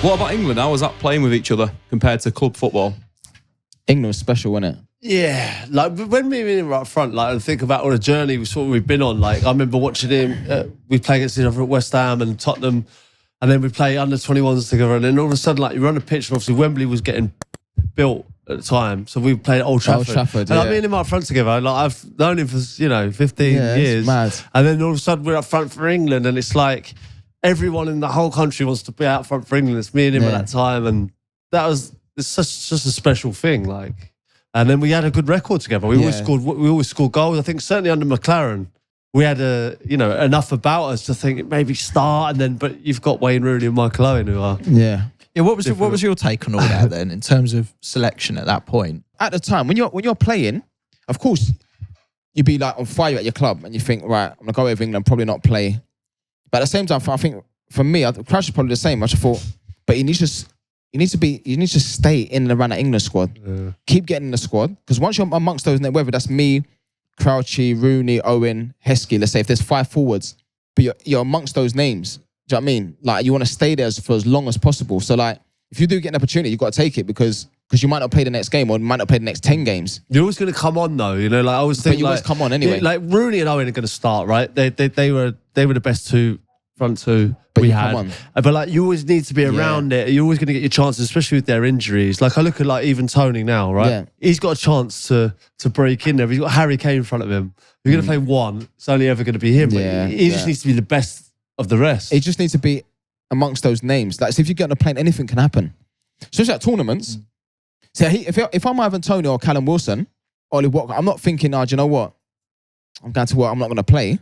What about England? How was that playing with each other compared to club football? England was special, wasn't it? Yeah, like when we were in right front, like, and think about all the journey we've been on. Like, I remember watching him. We play against each other at West Ham and Tottenham, and then we play under 21s together. And then all of a sudden, like, you're on the pitch, and obviously Wembley was getting built at the time, so we played at Old Trafford. And I've been in up front together. Like, I've known him for 15 years. Mad. And then all of a sudden, we're up front for England, and it's like everyone in the whole country wants to be out front for England. It's me and him at that time, and it's just a special thing. Like, and then we had a good record together. We always scored goals. I think certainly under McLaren, we had enough about us to think maybe start, but you've got Wayne Rooney and Michael Owen who are What was your take on all that then in terms of selection at that point? At the time, when you're playing, of course, you'd be like on fire at your club, and you think, right, I'm gonna go with England, probably not play. But at the same time, I think for me, Crouch is probably the same. I just thought, but you need to stay in and around that England squad. Yeah. Keep getting in the squad, because once you're amongst those, whether that's me, Crouchy, Rooney, Owen, Heskey, let's say if there's 5 forwards, but you're amongst those names. Do you know what I mean? Like, you want to stay there for as long as possible. So, like, if you do get an opportunity, you've got to take it because you might not play the next game or you might not play the next 10 games. You're always going to come on, though. You know, like, I always think, but you always come on anyway. Like, Rooney and Owen are going to start, right? They were the best front two we had. But, like, you always need to be around it. You're always going to get your chances, especially with their injuries. Like, I look at, like, even Toney now, right? Yeah. He's got a chance to break in there. He's got Harry Kane in front of him. You're going to play one. It's only ever going to be him. Yeah. He just needs to be the best of the rest. He just needs to be amongst those names. Like, so if you get on a plane, anything can happen. Especially at tournaments. So if I'm either Toney or Callum Wilson, Ollie Walker, I'm not thinking, do you know what? I'm going to work, I'm not going to play.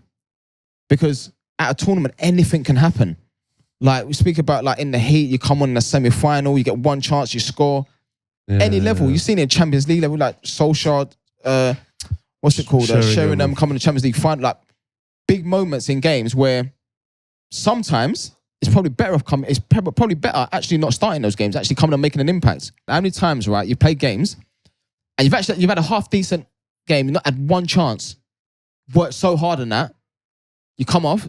Because at a tournament, anything can happen. Like, we speak about, like, in the heat, you come on in the semi-final, you get one chance, you score. Any level. You've seen it in Champions League level, like Solskjaer, what's it called? Sheringham coming to Champions League final. Like, big moments in games where sometimes it's probably better actually not starting those games, actually coming and making an impact. How many times, right, you've played games and you've had a half decent game, you've not had one chance, worked so hard on that, you come off,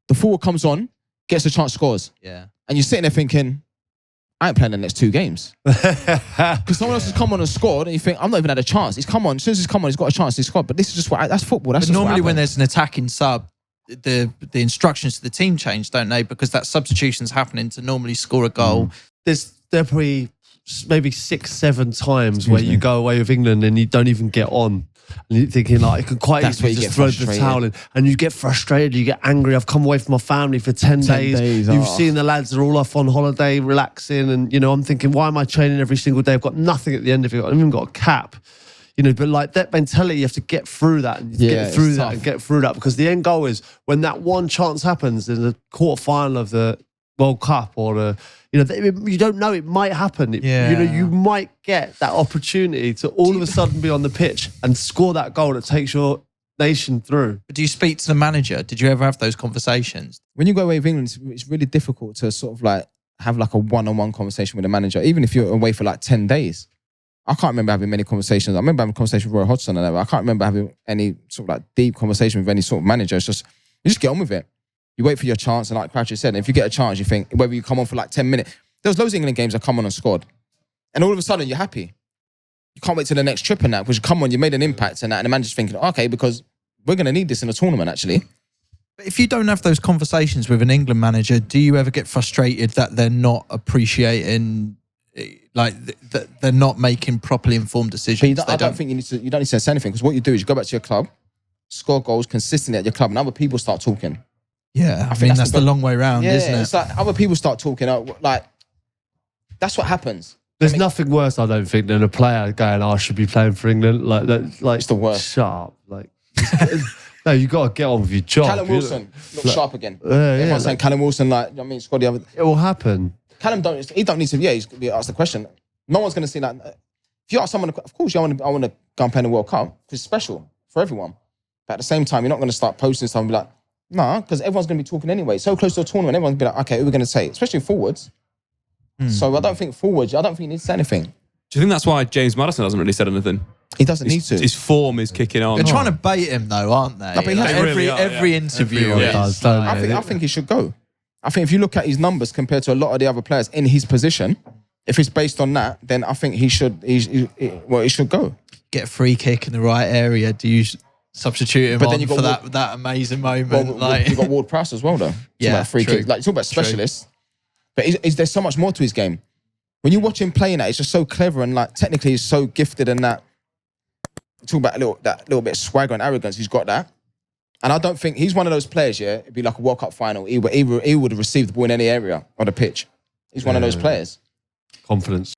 the forward comes on, gets a chance, scores. Yeah. And you're sitting there thinking, I ain't playing the next 2 games. Because someone else has come on and scored, and you think, I'm not even had a chance. He's come on. As soon as he's come on, he's got a chance. He's scored. But this is just that's football. That's but normally when there's an attacking sub, the instructions to the team change, don't they? Because that substitution's happening to normally score a goal. There's definitely maybe 6-7 times where you go away with England and you don't even get on. And you're thinking, like, it could quite easily just throw the towel in. And you get frustrated, you get angry. I've come away from my family for 10 days. You've seen the lads are all off on holiday, relaxing. And, I'm thinking, why am I training every single day? I've got nothing at the end of it. I haven't even got a cap. But like that mentality, you have to get through that and get through that because the end goal is when that one chance happens in the quarterfinal of the World Cup or you don't know, it might happen. You might get that opportunity to all of a sudden be on the pitch and score that goal that takes your nation through. But do you speak to the manager? Did you ever have those conversations? When you go away with England, it's really difficult to sort of like have like a one-on-one conversation with the manager, even if you're away for like 10 days. I can't remember having many conversations. I remember having a conversation with Roy Hodgson and that, but I can't remember having any sort of like deep conversation with any sort of manager. It's just, you just get on with it. You wait for your chance, and like Crouchy said, if you get a chance, you think, whether you come on for like 10 minutes. There was loads of England games that come on and scored. And all of a sudden, you're happy. You can't wait till the next trip and that, because you come on, you made an impact and that, and the manager's thinking, okay, because we're going to need this in a tournament, actually. But if you don't have those conversations with an England manager, do you ever get frustrated that they're not appreciating, like, they're not making properly informed decisions? But I don't think you don't need to say anything, because what you do is you go back to your club, score goals consistently at your club, and other people start talking. Yeah, I mean, that's the long way round, isn't it? It's like other people start talking, like, that's what happens. There's nothing worse, I don't think, than a player going, I should be playing for England. Like, it's the worst. Shut up. Like, no, you got to get on with your job. Callum Wilson looks sharp again. Everyone's saying Callum Wilson, like, I mean, squad the other. It will happen. Callum don't need to. Yeah, he's going to be asked the question. No one's going to say that. If you ask someone, of course, I want to go and play in the World Cup, because it's special for everyone. But at the same time, you're not going to start posting stuff and be like, nah, because everyone's going to be talking anyway. So close to a tournament, everyone's going to be like, okay, who are we going to take? Especially forwards. So I don't think you need to say anything. Do you think that's why James Maddison hasn't really said anything? He doesn't need to. His form is kicking on. They're trying to bait him, though, aren't they? No, but every interview. Everyone does, I think he should go. I think if you look at his numbers compared to a lot of the other players in his position, if it's based on that, then I think he should go. Get a free kick in the right area. Do you substitute him But then on you for got that amazing moment? Well, you got Ward Prowse as well, though. Yeah, free true. kick. Like, you talk about specialists, but is there so much more to his game? When you watch him playing that, it's just so clever and like technically he's so gifted and that. Talk about that little bit of swagger and arrogance. He's got that, and I don't think he's one of those players. Yeah, it'd be like a World Cup final. He would have received the ball in any area of the pitch. He's one of those players. Confidence.